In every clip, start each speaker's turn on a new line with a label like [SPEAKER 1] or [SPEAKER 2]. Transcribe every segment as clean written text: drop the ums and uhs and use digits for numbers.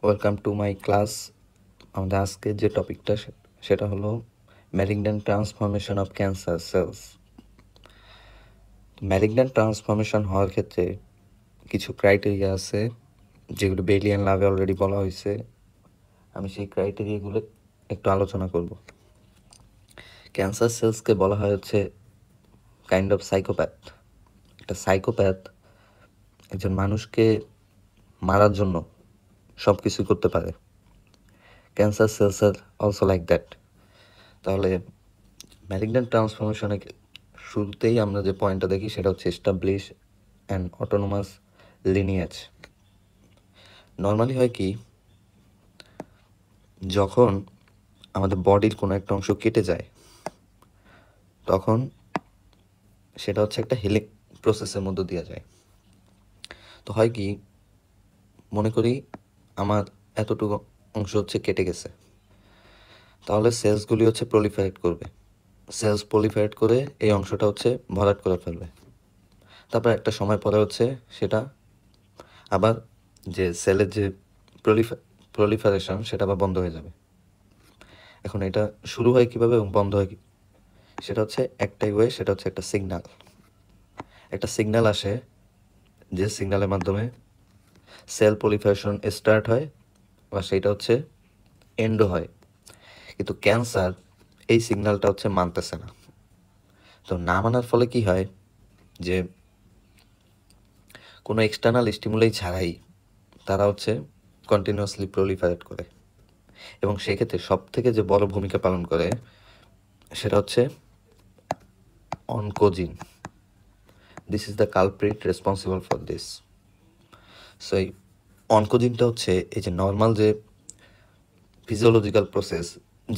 [SPEAKER 1] Welcome to my class. আমাদের আজকে যে টপিকটা সেটা হলো malignant transformation of cancer cells. Malignant transformation হওয়ার ক্ষেত্রে কিছু ক্রাইটেরিয়া আছে, যেগুলো বেইলি অ্যান্ড লাভে অলরেডি বলা হয়েছে। আমি সেই ক্রাইটেরিয়াগুলো একটু আলোচনা করব। ক্যান্সার সেলসকে বলা হয় হচ্ছে কাইন্ড অফ সাইকোপ্যাথ। একটা সাইকোপ্যাথ একজন মানুষকে মারার জন্য সব কিছু করতে পারে। Cancer cells are also like that. তাহলে ম্যালিগন্যান্ট ট্রান্সফরমেশনে শুরুতেই আমরা যে পয়েন্টটা দেখি সেটা হচ্ছে establish and autonomous lineage. Normally হয় কি, যখন আমাদের বডির কোনো একটা অংশ কেটে যায় তখন সেটা হচ্ছে একটা হিলিং প্রসেসের মধ্য দিয়ে যায়। তো হয় কি, মনে করি আমার এতটুকু অংশ হচ্ছে কেটে গেছে, তাহলে সেলসগুলি হচ্ছে প্রলিফারেট করবে। সেলস প্রলিফারেট করে এই অংশটা হচ্ছে ভরাট করে ফেলবে। তারপর একটা সময় পরে হচ্ছে সেটা আবার যে সেলের যে প্রলিফারেশন সেটা আবার বন্ধ হয়ে যাবে। এখন এটা শুরু হয় কিভাবে এবং বন্ধ হয় সেটা হচ্ছে একটাই ওয়ে, সেটা হচ্ছে একটা সিগন্যাল আসে, যে সিগন্যালের মাধ্যমে সেল প্রলিফারেশন স্টার্ট হয় বা সেইটা হচ্ছে এন্ডও হয়। কিন্তু ক্যান্সার এই সিগন্যালটা হচ্ছে মানতেছে না। তো না মানার ফলে কি হয়, যে কোনো এক্সটার্নাল স্টিমুলাই ছাড়াই তারা হচ্ছে কন্টিনিউয়াসলি প্রলিফারেট করে, এবং সেক্ষেত্রে সব থেকে যে বড় ভূমিকা পালন করে সেটা হচ্ছে oncogene. This is the culprit responsible for this. So এই অনকোজিনটা হচ্ছে এই যে নর্মাল যে ফিজিওলজিক্যাল প্রসেস,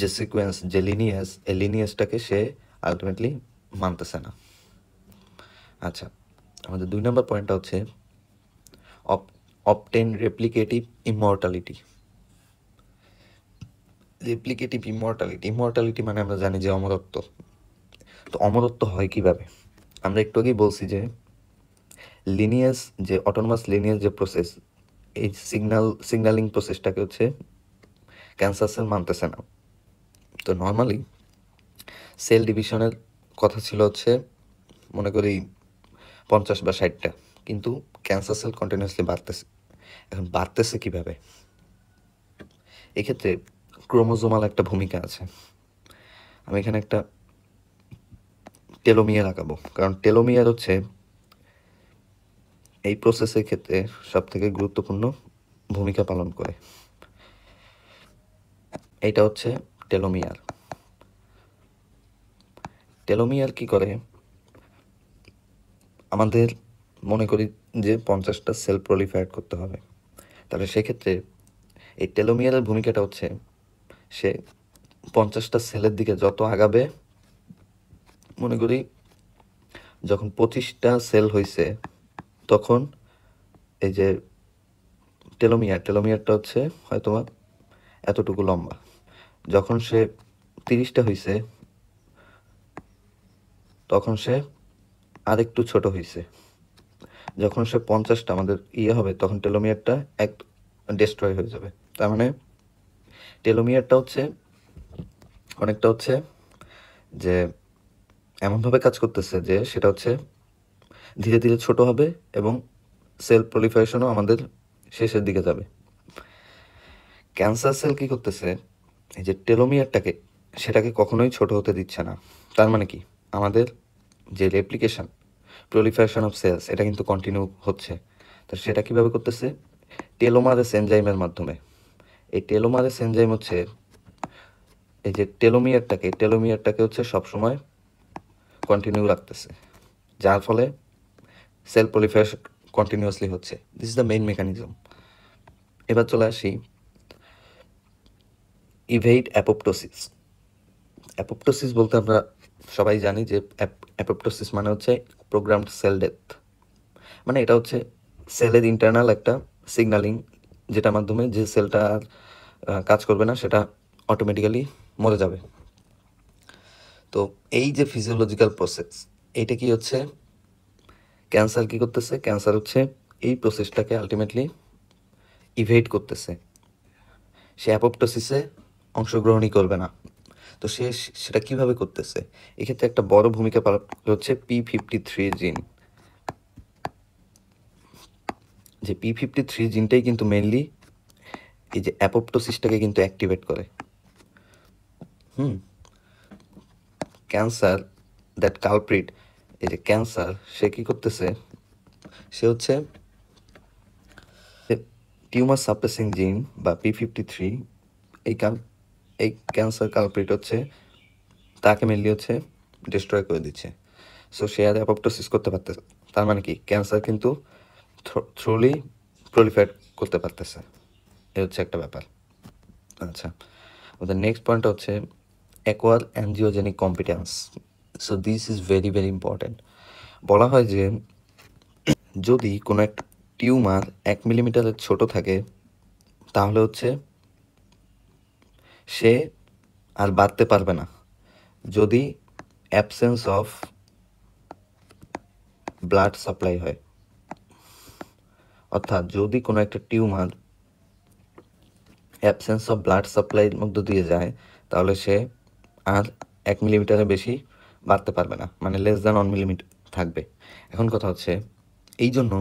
[SPEAKER 1] যে সিকোয়েন্স, যে লিনিয়েজ, এই লিনিয়েজটাকে সে আলটিমেটলি মানতেছে না। আচ্ছা, আমাদের 2 নম্বর পয়েন্টটা হচ্ছে অবটেন রেপ্লিকেটিভ ইমর্টালিটি। ইমর্টালিটি মানে আমরা জানি যে অমরত্ব। তো অমরত্ব হয় কিভাবে? আমরা একটু আগেই বলছি যে লিনিয়েজ, যে অটোনোমাস লিনিয়েজ যে প্রসেস, এই সিগন্যালিং প্রসেসটাকে হচ্ছে ক্যান্সার সেল মানতেছে না। তো নর্মালি সেল ডিভিশনের কথা ছিল হচ্ছে মনে করি 50 বা 60টা, কিন্তু ক্যান্সার সেল কন্টিনিউয়াসলি বাড়তেছে। এখন বাড়তেছে কিভাবে? এক্ষেত্রে ক্রোমোজোমাল একটা ভূমিকা আছে। আমি এখানে একটা টেলোমিয়ার আঁকাবো, কারণ টেলোমিয়ার হচ্ছে এই প্রসেসের ক্ষেত্রে সবথেকে গুরুত্বপূর্ণ ভূমিকা পালন করে। এটা হচ্ছে টেলোমিয়ার। টেলোমিয়ার কি করে? আমাদের মনে করি যে 50টা সেল প্রলিফারেট করতে হবে, তাহলে সেক্ষেত্রে এই টেলোমিয়ারের ভূমিকাটা হচ্ছে সে 50টা সেলের দিকে যত আগাবে, মনে করি যখন 25টা সেল হয়েছে তখন এই যে টেলোমিয়ারটা হচ্ছে হয়তো এতটুকু লম্বা। যখন সে 30টা হয়েছে তখন সে আরেকটু ছোট হয়েছে। যখন সে 50টা আমাদের হবে তখন টেলোমিয়ারটা এক ডিস্ট্রয় হয়ে যাবে। তার মানে টেলোমিয়ারটা হচ্ছে অনেকটা হচ্ছে যে এমনভাবে কাজ করতেছে যে সেটা হচ্ছে ধীরে ধীরে ছোট হবে এবং সেল প্রলিফারেশনও আমাদের শেষের দিকে যাবে। ক্যান্সার সেল কি করতেছে, এই যে টেলোমিয়ারটাকে সেটাকে কখনোই ছোট হতে দিচ্ছে না। তার মানে কি, আমাদের যে রেপ্লিকেশন, প্রলিফারেশন অফ সেলস, এটা কিন্তু কন্টিনিউ হচ্ছে। তো সেটা কিভাবে করতেছে? টেলোমারেস এনজাইমের মাধ্যমে। এই টেলোমারেস এনজাইম হচ্ছে এই যে টেলোমিয়ারটাকে হচ্ছে সবসময় কন্টিনিউ রাখতেছে, যার ফলে সেল প্রলিফারেশন কন্টিনিউয়াসলি হচ্ছে। This is the main mechanism. এবার চলে আসি ইভেইড অ্যাপোপ্টোসিস। অ্যাপোপ্টোসিস বলতে আমরা সবাই জানি যে অ্যাপোপ্টোসিস মানে হচ্ছে প্রোগ্রামড সেল ডেথ। মানে এটা হচ্ছে সেলের ইন্টারনাল একটা সিগন্যালিং, যেটার মাধ্যমে যে সেলটা আর কাজ করবে না সেটা অটোমেটিক্যালি মরে যাবে। তো এই যে ফিজিওলজিক্যাল প্রসেস, এইটা কি হচ্ছে ক্যান্সার কি করতেছে? ক্যান্সার হচ্ছে এই প্রসেসটাকে আলটিমেটলি ইভেড করতেছে। সে অ্যাপোপ্টোসিসে অংশগ্রহণই করবে না। তো সে সেটা কিভাবে করতেছে? এক্ষেত্রে একটা বড় ভূমিকা পালন হচ্ছে P53 জিন। যে P53 জিনটাই কিন্তু মেইনলি এই যে অ্যাপোপ্টোসিসটাকে কিন্তু অ্যাক্টিভেট করে। ক্যান্সার দ্যাট কালপ্রিট, এই যে ক্যান্সার সে কি করতেছে, সে হচ্ছে টিউমার সাপ্রেসিং জিন বা P53 এই ক্যান্সার কালপ্রিট হচ্ছে তাকে মেনলি হচ্ছে ডিস্ট্রয় করে দিচ্ছে। সো সে আর অ্যাপোপ্টোসিস করতে পারতেছে, তার মানে কি ক্যান্সার কিন্তু থ্রুলি প্রলিফারেট করতে পারতেছে। এ হচ্ছে একটা ব্যাপার। আচ্ছা, আমাদের নেক্সট পয়েন্ট হচ্ছে acquire angiogenic competence. So this is very very important. বলা হয় যে যদি কোনো একটা টিউমার 1 মিলিমিটারের ছোট থাকে তাহলে হচ্ছে সে আর বাড়তে পারবে না যদি অ্যাবসেন্স অফ ব্লাড সাপ্লাই হয়। অর্থাৎ যদি কোনো একটা টিউমার অ্যাবসেন্স অফ ব্লাড সাপ্লাইয়ের মধ্য দিয়ে যায় তাহলে সে আর 1 মিলিমিটারের বেশি বাড়তে পারবে না, মানে লেস দ্যান 1 মিলিমিটার থাকবে। এখন কথা হচ্ছে এই জন্য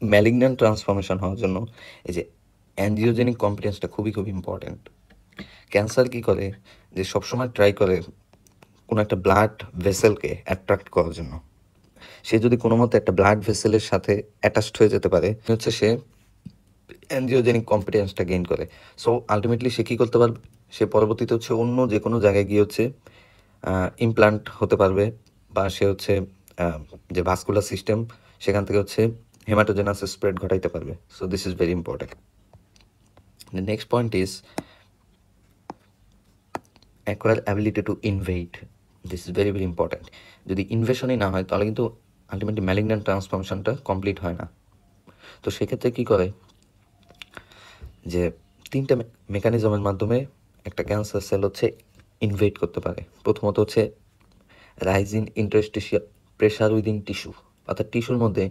[SPEAKER 1] ম্যালিগন্যান্ট ট্রান্সফরমেশন হওয়ার জন্য এই যে অ্যাঞ্জিওজেনিক কম্পিটেন্সটা খুবই খুব ইম্পর্ট্যান্ট। ক্যান্সার কি করে যে সবসময় ট্রাই করে কোনো একটা ব্লাড ভেসেলকে অ্যাট্রাক্ট করার জন্য। সে যদি কোনো মতে একটা ব্লাড ভেসেলের সাথে অ্যাটাচড হয়ে যেতে পারে হচ্ছে সে অ্যাঞ্জিওজেনিক কম্পিটেন্সটা গেইন করে। সো আলটিমেটলি সে কী করতে পারবে, সে পরবর্তীতে হচ্ছে অন্য যে কোনো জায়গায় গিয়ে হচ্ছে ইমপ্লান্ট হতে পারবে, বা সে হচ্ছে যে ভাস্কুলার সিস্টেম সেখান থেকে হচ্ছে হেমাটোজেনাস স্প্রেড ঘটাইতে পারবে। So this is very important. The next point is acquire ability to invade. This is very very important. যদি ইনভেশনই না হয় তাহলে কিন্তু আলটিমেটলি ম্যালিগন্যান্ট ট্রান্সফরমেশনটা কমপ্লিট হয় না। তো সেক্ষেত্রে কী করে যে 3টা মেকানিজমের মাধ্যমে একটা ক্যান্সার সেল হচ্ছে ইনভেড করতে পারে। প্রথমত হচ্ছে rising interstitial pressure within tissue, অর্থাৎ টিস্যুর মধ্যে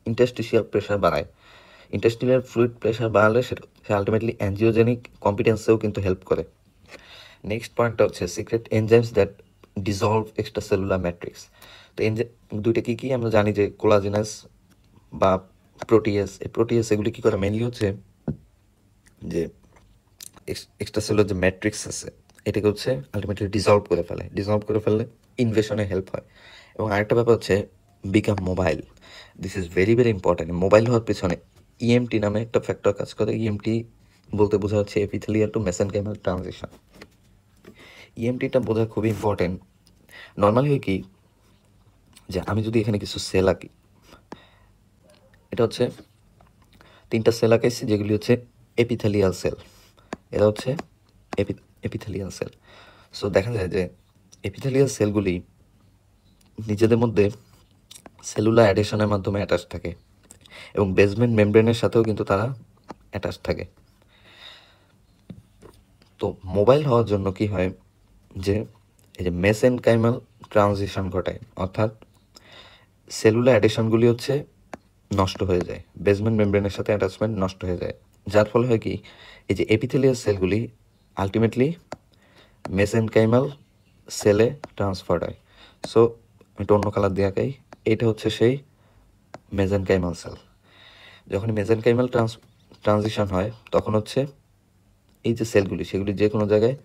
[SPEAKER 1] ইন্টারস্টিশিয়াল প্রেশার বাড়ায়। ইন্টারস্টিশিয়াল ফ্লুইড প্রেশার বাড়ালে সে আলটিমেটলি অ্যাঞ্জিওজেনিক কম্পিটেন্সেও কিন্তু হেল্প করে। নেক্সট পয়েন্টটা হচ্ছে secret enzymes that dissolved extra cellular matrix. তো দুইটা কী কী আমরা জানি যে কোলাজিনাস বা প্রোটিয়াস। এই প্রোটিয়াস এগুলি কী করে মেনলি হচ্ছে যে এক্সট্রা সেলুলার যে ম্যাট্রিক্স আছে এটাকে হচ্ছে আলটিমেটলি ডিজলভ করে ফেললে ইনভেশনে হেল্প হয়। এবং আরেকটা ব্যাপার হচ্ছে become mobile. This is very very important. Mobile হওয়ার পিছনে ইএমটি নামে একটা ফ্যাক্টর কাজ করে। ইএমটি বলতে বোঝা হচ্ছে এপিথেলিয়াল টু মেসেনকাইমাল ট্রানজিশন। ইএমটিটা বোঝা খুবই ইম্পর্টেন্ট। নর্মালি হয় কি যে আমি যদি এখানে কিছু সেল আঁকি, এটা হচ্ছে 3টা সেল আঁকাইছি যেগুলি হচ্ছে এপিথেলিয়াল সেল। এরা হচ্ছে এপিথেলিয়াল সেল। সো দেখা যায় যে এপিথেলিয়াল সেলগুলি নিজেদের মধ্যে সেলুলার অ্যাডিশনের মাধ্যমে অ্যাটাচ থাকে এবং বেসমেন্ট মেমব্রেনের সাথেও কিন্তু তারা অ্যাটাচ থাকে। তো মোবাইল হওয়ার জন্য কি হয় যে এই যে মেসেনকাইমাল ট্রানজিশন ঘটায়, অর্থাৎ সেলুলার অ্যাডিশনগুলি হচ্ছে নষ্ট হয়ে যায়, বেসমেন্ট মেমব্রেনের সাথে অ্যাটাচমেন্ট নষ্ট হয়ে যায়, যার ফলে হয় কি এই যে এপিথেলিয়াল সেলগুলি আলটিমেটলি মেসেনকাইমাল সেলে ট্রান্সফার্ড হয়। সো এটা অন্য কালার দিয়ে আঁকাই, এটা হচ্ছে সেই মেসেনকাইমাল সেল। যখন মেসেনকাইমাল ট্রানজিশন হয় তখন হচ্ছে এই যে সেলগুলি সেগুলি যে কোনো জায়গায়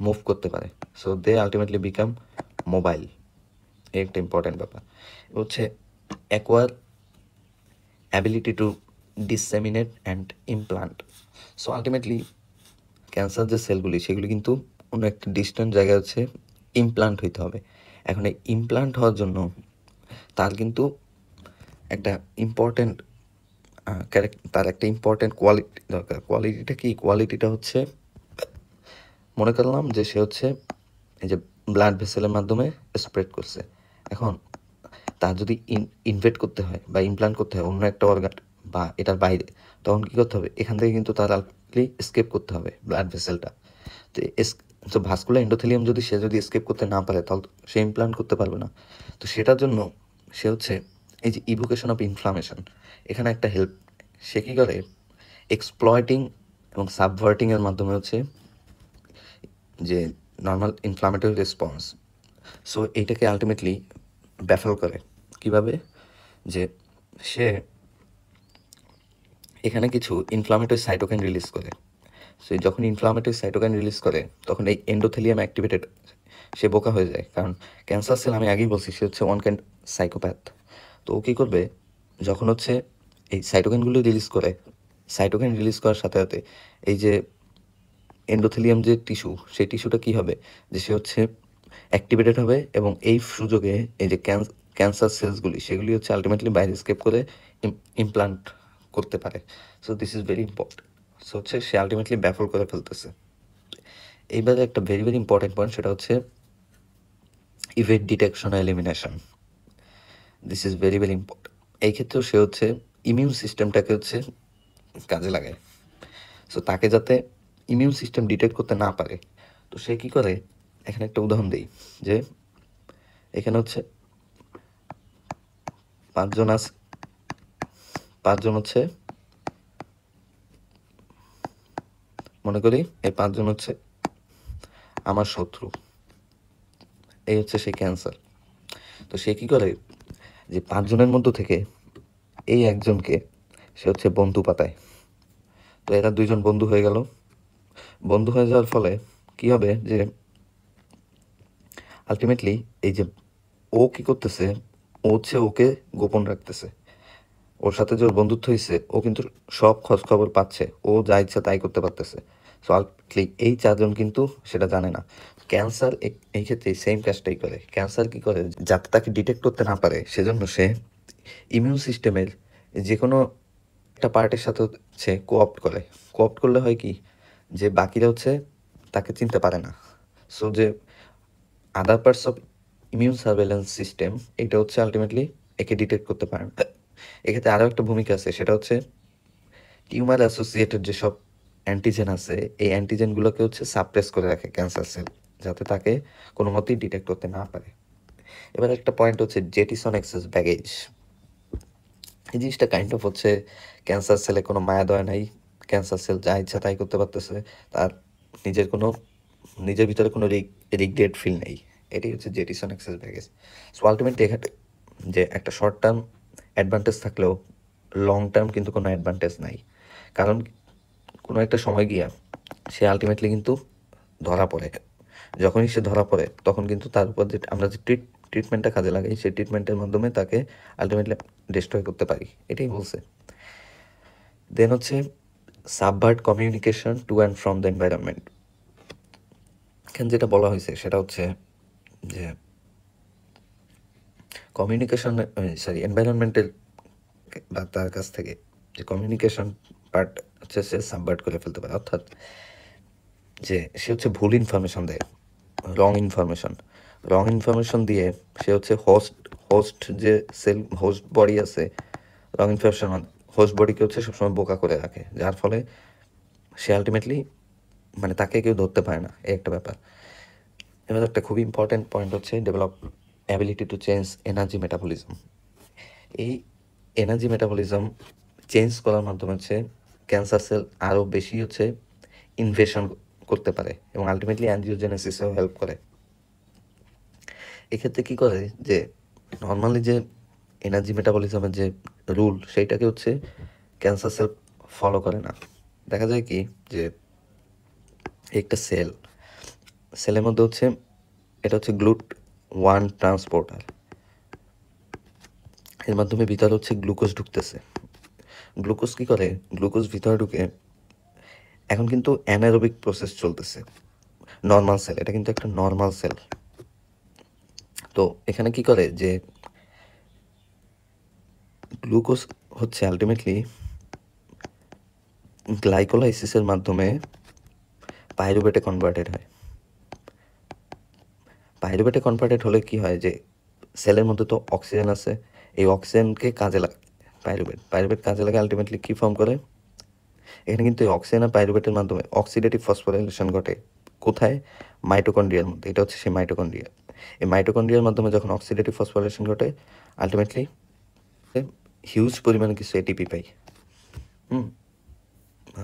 [SPEAKER 1] মুভ করতে পারে। So they ultimately become mobile. এই একটা ইম্পর্ট্যান্ট ব্যাপার হচ্ছে acquire ability to disseminate and implant. So ultimately cancer যে সেলগুলি সেগুলি কিন্তু অন্য একটা ডিস্ট্যান্ট জায়গায় হচ্ছে ইমপ্লান্ট হইতে হবে। এখন এই ইমপ্লান্ট হওয়ার জন্য তার কিন্তু একটা ইম্পর্ট্যান্ট তার একটা ইম্পর্ট্যান্ট কোয়ালিটি দরকার। কোয়ালিটিটা কি? কোয়ালিটিটা হচ্ছে মনে করলাম যে সে হচ্ছে এই যে ব্লাড ভেসেলের মাধ্যমে স্প্রেড করছে। এখন তার যদি ইনভেট করতে হয় বা ইমপ্লান্ট করতে হয় অন্য একটা অর্গান বা এটার বাইরে, তখন কী করতে হবে? এখান থেকে কিন্তু তার আলটিমেটলি এস্কেপ করতে হবে ব্লাড ভেসেলটা। তো ভাস্কুলার এন্ডোথেলিয়াম যদি সে এস্কেপ করতে না পারে তাহলে সে ইমপ্লান্ট করতে পারবে না। তো সেটার জন্য সে হচ্ছে এই যে ইভোকেশন অফ ইনফ্লামেশন, এখানে একটা হেল্প সে কী করে, এক্সপ্লয়টিং এবং সাবভার্টিংয়ের মাধ্যমে হচ্ছে যে নর্মাল ইনফ্লামেটরি রেসপন্স। সো এইটাকে আলটিমেটলি ব্যাফল করে কিভাবে, যে সে এখানে কিছু ইনফ্লামেটরি সাইটোকাইন রিলিজ করে। সো যখন ইনফ্লামেটরি সাইটোকাইন রিলিজ করে তখন এই এন্ডোথেলিয়াম অ্যাক্টিভেটেড, সে বোকা হয়ে যায়। কারণ ক্যান্সার সেল, আমি আগেই বলছি, সে হচ্ছে ওয়ান কাইন্ড সাইকোপ্যাথ। তো ও কী করবে, যখন হচ্ছে এই সাইটোকাইনগুলো রিলিজ করে, সাইটোকাইন রিলিজ করার সাথে সাথে এই যে এন্ডোথেলিয়াম যে টিস্যু, সেই টিস্যুটা কী হবে, যে সে হচ্ছে অ্যাক্টিভেটেড হবে এবং এই সুযোগে এই যে ক্যান্সার সেলসগুলি, সেগুলি হচ্ছে আলটিমেটলি বাইরে স্কেপ করে ইমপ্লান্ট করতে পারে। So this is very important. So হচ্ছে সে আলটিমেটলি ব্যাফল করে ফেলতেছে। এইবারে একটা ভেরি ভেরি ইম্পর্টেন্ট পয়েন্ট, সেটা হচ্ছে event detection elimination. This is very very important. এই ক্ষেত্রেও সে হচ্ছে ইমিউন সিস্টেমটাকে হচ্ছে কাজে লাগায়। সো তাকে যাতে ইমিউন সিস্টেম ডিটেক্ট করতে না পারে, তো সে কী করে, এখানে একটা উদাহরণ দিই, যে এখানে হচ্ছে পাঁচজন হচ্ছে, মনে করি এই পাঁচজন হচ্ছে আমার শত্রু, এই হচ্ছে সেই ক্যান্সার। তো সে কী করে, যে পাঁচজনের মধ্য থেকে এই একজনকে সে হচ্ছে বন্ধু পাতায়। তো এরা দুইজন বন্ধু হয়ে গেল। বন্ধু হয়ে যাওয়ার ফলে কি হবে, যে আলটিমেটলি এই যে ও কী করতেছে, ও হচ্ছে ওকে গোপন রাখতেছে। ওর সাথে যে ওর বন্ধুত্ব হয়েছে, ও কিন্তু সব খোঁজ খবর পাচ্ছে, ও যা ইচ্ছা তাই করতে পারতেছে। সো আলটিমেটলি এই চারজন কিন্তু সেটা জানে না। ক্যান্সার এই ক্ষেত্রে সেম কাজটাই করে। ক্যান্সার কি করে, যাতে তাকে ডিটেক্ট করতে না পারে, সেজন্য সে ইমিউন সিস্টেমের যে কোনো একটা পার্টের সাথে হচ্ছে কোঅপ্ট করে। কোঅপ্ট করলে হয় কি, যে বাকিরা হচ্ছে তাকে চিনতে পারে না। সো যে other parts of immune surveillance system, এটা হচ্ছে আলটিমেটলি একে ডিটেক্ট করতে পারে না। এক্ষেত্রে আরও একটা ভূমিকা আছে, সেটা হচ্ছে টিউমার অ্যাসোসিয়েটেড যেসব অ্যান্টিজেন আছে, এই অ্যান্টিজেনগুলোকে হচ্ছে সাপ্রেস করে রাখে ক্যান্সার সেল, যাতে তাকে কোনো মতেই ডিটেক্ট করতে না পারে। এবার একটা পয়েন্ট হচ্ছে জেটিসন এক্সেস ব্যাগেজ। এই জিনিসটা কাইন্ড অফ হচ্ছে ক্যান্সার সেলে কোনো মায়া দয়া নাই, ক্যান্সার সেল যা ইচ্ছা তাই করতে পারতেছে, তার নিজের ভিতরে কোনো রিগ্রেট ফিল নেই। এটাই হচ্ছে জেটিসন এক্সেস ব্যাগেজ। সো আলটিমেটলি এখানে যে একটা শর্ট টার্ম অ্যাডভান্টেজ থাকলেও লং টার্ম কিন্তু কোনো অ্যাডভান্টেজ নাই। কারণ কোনো একটা সময় গিয়া সে আলটিমেটলি কিন্তু ধরা পড়ে। যখনই সে ধরা পড়ে, তখন কিন্তু তার উপর যে আমরা যে ট্রিটমেন্টটা কাজে লাগাই, সেই ট্রিটমেন্টের মাধ্যমে তাকে আলটিমেটলি ডিস্ট্রয় করতে পারি। এটাই বলছে। দেন হচ্ছে subvert communication to and from the environment. এখানে যেটা বলা হয়েছে সেটা হচ্ছে যে কমিউনিকেশন, এনভায়রনমেন্টের বা তার কাছ থেকে যে কমিউনিকেশন পার্ট হচ্ছে সে সাবভার্ট করে ফেলতে পারে। অর্থাৎ যে সে হচ্ছে ভুল ইনফরমেশন দেয়, রং ইনফরমেশন দিয়ে সে হচ্ছে হোস্ট যে হোস্ট বডি আছে, রং ইনফরমেশন হোস্ট বডিকে হচ্ছে সবসময় বোকা করে রাখে, যার ফলে সে আলটিমেটলি মানে তাকে কেউ ধরতে পারে না, এই একটা ব্যাপার। এবার একটা খুবই ইম্পর্ট্যান্ট পয়েন্ট হচ্ছে develop ability to change energy metabolism. এই এনার্জি মেটাবলিজম চেঞ্জ করার মাধ্যমে হচ্ছে ক্যান্সার সেল আরও বেশি হচ্ছে ইনভেশন করতে পারে এবং আলটিমেটলি অ্যাঞ্জিওজেনেসিসেও হেল্প করে। এক্ষেত্রে কী করে, যে নর্মালি যে এনার্জি মেটাবলিজমের যে রুল, সেইটাকে হচ্ছে ক্যান্সার সেল ফলো করে না। দেখা যায় কি, যে একটা সেলের মধ্যে হচ্ছে এটা হচ্ছে GLUT1 ট্রান্সপোর্টার, এর মাধ্যমে ভিতরে হচ্ছে গ্লুকোজ ঢুকতেছে। গ্লুকোজ কী করে, গ্লুকোজ ভিতরে ঢুকে, এখন কিন্তু অ্যানারোবিক প্রসেস চলতেছে নর্মাল সেল, এটা কিন্তু একটা নর্মাল সেল। তো এখানে কি করে, যে গ্লুকোজ হচ্ছে আলটিমেটলি গ্লাইকোলাইসিসের মাধ্যমে পাইরুভেটে কনভার্টেড হয়। পাইরুভেটে কনভার্টেড হলে কি হয়, যে সেলের মধ্যে তো অক্সিজেন আছে, এই অক্সিজেনকে কাজে লাগে পাইরুভেট কাজে লাগে, আলটিমেটলি কী ফর্ম করে, এখানে কিন্তু এই অক্সিজেন আর পাইরুভেটের মাধ্যমে অক্সিডেটিভ ফসফোরাইলেশন ঘটে। কোথায়? মাইটোকন্ড্রিয়ার মধ্যে। এটা হচ্ছে সেই মাইটোকন্ড্রিয়া। এই মাইটোকন্ড্রিয়ার মাধ্যমে যখন অক্সিডেটিভ ফসফোরাইলেশন ঘটে, আলটিমেটলি হিউজ পরিমাণে কিছু এটিপি পাই।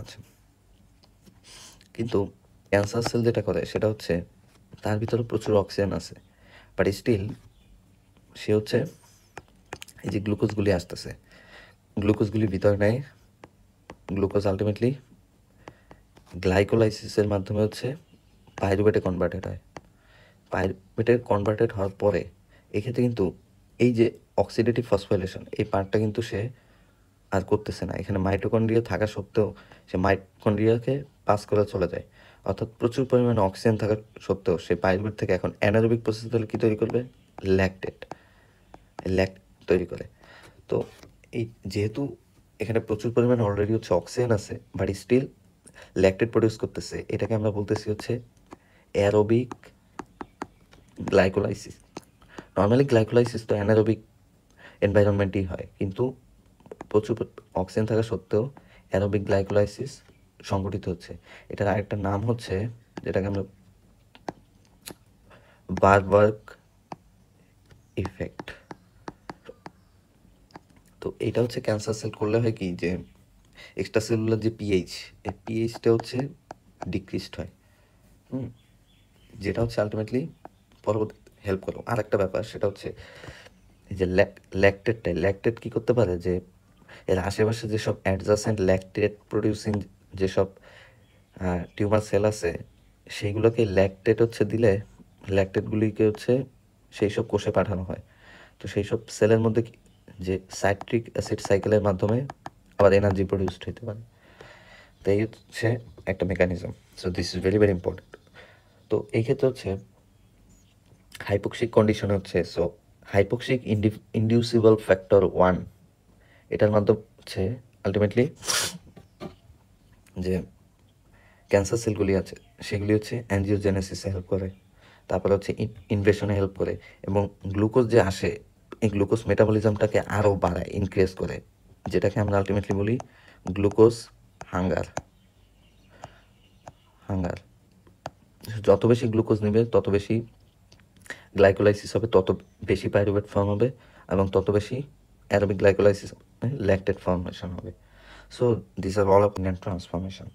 [SPEAKER 1] আচ্ছা, কিন্তু ক্যান্সার সেল যেটা করে সেটা হচ্ছে তার ভিতরে প্রচুর অক্সিজেন আছে, বাট স্টিল সে হচ্ছে এই যে গ্লুকোজগুলি আসতেছে, গ্লুকোজগুলি ভিতরে নেয়, গ্লুকোজ আলটিমেটলি গ্লাইকোলাইসিসের মাধ্যমে হচ্ছে পাইরুভেটে কনভার্টেড হয়। পাইরুভেটে কনভার্টেড হওয়ার পরে এক্ষেত্রে কিন্তু এই যে অক্সিডেটিভ ফসফোরিলেশন এই পার্টটা কিন্তু সে আর করতেছে না। এখানে মাইটোকন্ড্রিয়া থাকা সত্ত্বেও সে মাইটোকন্ড্রিয়াকে পাস করে চলে যায়, অর্থাৎ প্রচুর পরিমাণে অক্সিজেন থাকা সত্ত্বেও সে পাইরুভেট থেকে এখন অ্যানারোবিক প্রসেস হলে কী তৈরি করবে? ল্যাকটেট তৈরি করে। তো এই যেহেতু এখানে প্রচুর পরিমাণে অলরেডি হচ্ছে অক্সিজেন আছে, বাট স্টিল ল্যাকটেট প্রডিউস করতেছে, এটাকে আমরা বলতেছি হচ্ছে অ্যারোবিক গ্লাইকোলাইসিস। নর্মালি গ্লাইকোলাইসিস তো অ্যানারোবিক এনভায়রনমেন্টেই হয়, কিন্তু প্রচুর অক্সিজেন থাকা সত্ত্বেও অ্যারোবিক গ্লাইকোলাইসিস সংঘটিত হচ্ছে। এটার আরেকটা নাম হচ্ছে যেটাকে আমরা বারবার্গ ইফেক্ট। তো এটা হচ্ছে ক্যান্সার সেল করলে হয় কি যে এক্সট্রা সেলুলার যে পিএইচ, এই পিএইচটা হচ্ছে ডিক্রিজড হয়, যেটা হচ্ছে আলটিমেটলি পরবর্তী হেল্প করো। আর একটা ব্যাপার সেটা হচ্ছে এই যে ল্যাকটেট কী করতে পারে যে এর আশেপাশে যেসব অ্যাডজাসেন্ট ল্যাকটেট প্রডিউসিং যেসব টিউমার সেল আছে সেইগুলোকে ল্যাকটেট হচ্ছে দিলে ল্যাকটেটগুলিকে হচ্ছে সেই সব কোষে পাঠানো হয়। তো সেই সব সেলের মধ্যে যে সাইট্রিক অ্যাসিড সাইকেলের মাধ্যমে আবার এনার্জি প্রডিউসড হতে পারে। তো এই হচ্ছে একটা mechanism. So this is very very important. তো এই ক্ষেত্রে হচ্ছে হাইপোক্সিক কন্ডিশন হচ্ছে, সো হাইপোক্সিক ইনডিউসিবল ফ্যাক্টর 1 এটার মাধ্যমে হচ্ছে আলটিমেটলি যে ক্যান্সার সেলগুলি আছে সেগুলি হচ্ছে অ্যাঞ্জিওজেনেসিসে হেল্প করে, তারপরে হচ্ছে ইনভেশনে হেল্প করে, এবং গ্লুকোজ যে আসে এই গ্লুকোজ মেটাবলিজমটাকে আরও বাড়ায়, ইনক্রিজ করে, যেটাকে আমরা আলটিমেটলি বলি গ্লুকোজ হাঙ্গার। যত বেশি গ্লুকোজ নেবে তত বেশি গ্লাইকোলাইসিস হবে, তত বেশি পাইরুভেট ফর্ম হবে, এবং তত বেশি অ্যারোবিক গ্লাইকোলাইসিস ল্যাকটেট ফর্মেশন হবে। So this are all of transformation.